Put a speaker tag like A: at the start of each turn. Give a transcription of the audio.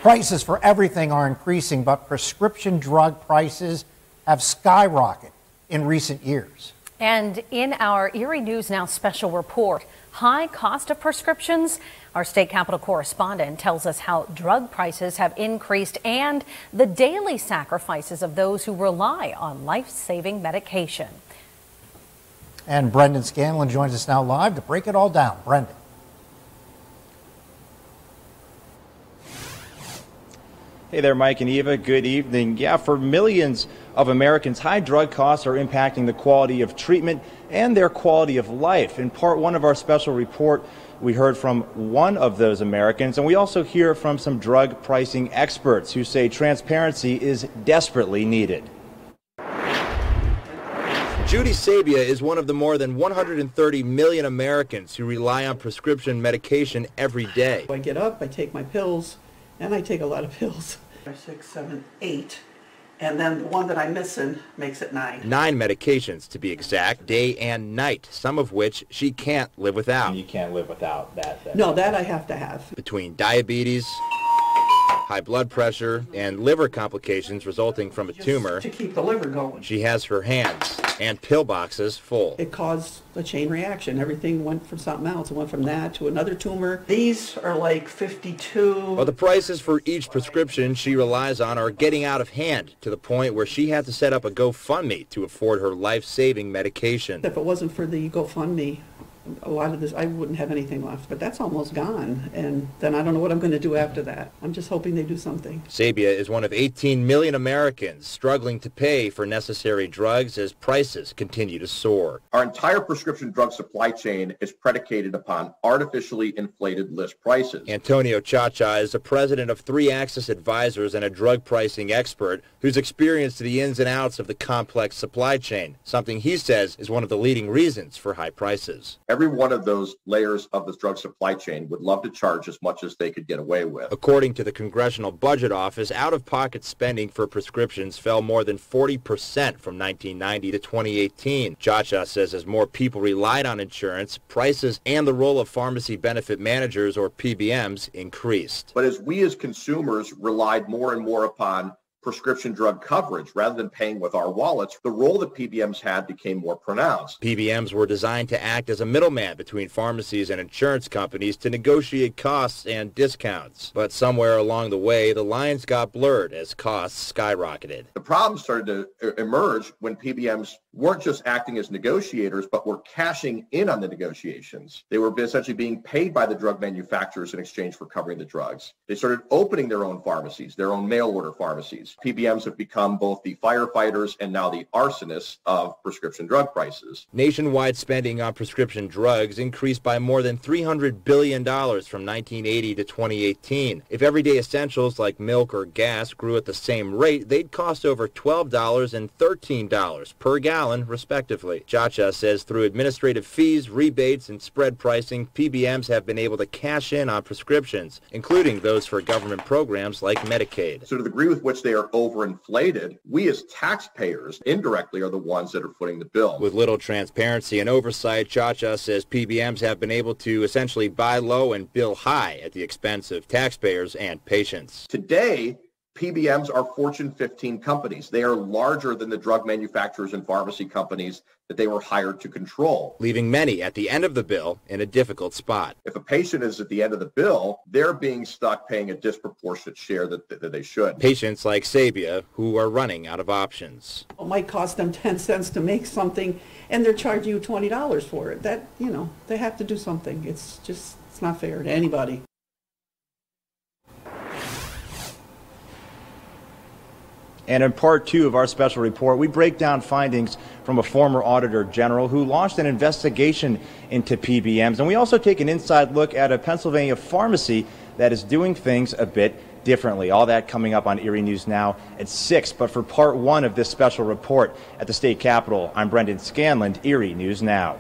A: Prices for everything are increasing, but prescription drug prices have skyrocketed in recent years.
B: And in our Erie News Now special report, high cost of prescriptions, our state capitol correspondent tells us how drug prices have increased and the daily sacrifices of those who rely on life-saving medication.
A: And Brendan Scanlon joins us now live to break it all down. Brendan.
C: Hey there, Mike and Eva. Good evening. Yeah, for millions of Americans, high drug costs are impacting the quality of treatment and their quality of life. In part one of our special report, we heard from one of those Americans, and we also hear from some drug pricing experts who say transparency is desperately needed. Judy Sabia is one of the more than 130 million Americans who rely on prescription medication every day.
D: I get up, I take my pills, and I take a lot of pills. 6, 7, 8, and then the one that I'm missing makes it 9.
C: 9 medications to be exact, day and night, some of which she can't live without.
E: And you can't live without that.
D: No, that I have to have.
C: Between diabetes, high blood pressure, and liver complications resulting from a tumor,
D: to keep the liver going.
C: she has her hands and pill boxes full.
D: It caused a chain reaction. Everything went from something else. It went from that to another tumor. These are like 52.
C: Well, the prices for each prescription she relies on are getting out of hand to the point where she had to set up a GoFundMe to afford her life-saving medication.
D: If it wasn't for the GoFundMe, a lot of this, I wouldn't have anything left, but that's almost gone, and then I don't know what I'm going to do after that. I'm just hoping they do something.
C: Sabia is one of 18 million Americans struggling to pay for necessary drugs as prices continue to soar.
F: Our entire prescription drug supply chain is predicated upon artificially inflated list prices.
C: Antonio Chacha is the president of 3 Axis Advisors and a drug pricing expert who's experienced the ins and outs of the complex supply chain, something he says is one of the leading reasons for high prices.
F: Every one of those layers of this drug supply chain would love to charge as much as they could get away with.
C: According to the Congressional Budget Office, out-of-pocket spending for prescriptions fell more than 40% from 1990 to 2018. Chacha says as more people relied on insurance, prices and the role of pharmacy benefit managers, or PBMs, increased.
F: But as we as consumers relied more and more upon prescription drug coverage rather than paying with our wallets, the role that PBMs had became more pronounced.
C: PBMs were designed to act as a middleman between pharmacies and insurance companies to negotiate costs and discounts. But somewhere along the way, the lines got blurred as costs skyrocketed.
F: The problem started to emerge when PBMs weren't just acting as negotiators, but were cashing in on the negotiations. They were essentially being paid by the drug manufacturers in exchange for covering the drugs. They started opening their own pharmacies, their own mail order pharmacies. PBMs have become both the firefighters and now the arsonists of prescription drug prices.
C: Nationwide spending on prescription drugs increased by more than $300 billion from 1980 to 2018. If everyday essentials like milk or gas grew at the same rate, they'd cost over $12 and $13 per gallon, respectively. Chacha says through administrative fees, rebates, and spread pricing, PBMs have been able to cash in on prescriptions, including those for government programs like Medicaid.
F: So to the degree with which they are overinflated, we as taxpayers indirectly are the ones that are footing the bill.
C: With little transparency and oversight, Chacha says PBMs have been able to essentially buy low and bill high at the expense of taxpayers and patients.
F: Today, PBMs are Fortune 15 companies. They are larger than the drug manufacturers and pharmacy companies that they were hired to control,
C: leaving many at the end of the bill in a difficult spot.
F: If a patient is at the end of the bill, they're being stuck paying a disproportionate share that they should.
C: Patients like Sabia, who are running out of options.
D: It might cost them 10 cents to make something, and they're charging you $20 for it. That, they have to do something. It's not fair to anybody.
C: And in part 2 of our special report, we break down findings from a former Auditor General who launched an investigation into PBMs. And we also take an inside look at a Pennsylvania pharmacy that is doing things a bit differently. All that coming up on Erie News Now at 6. But for part 1 of this special report at the state capitol, I'm Brendan Scanlon, Erie News Now.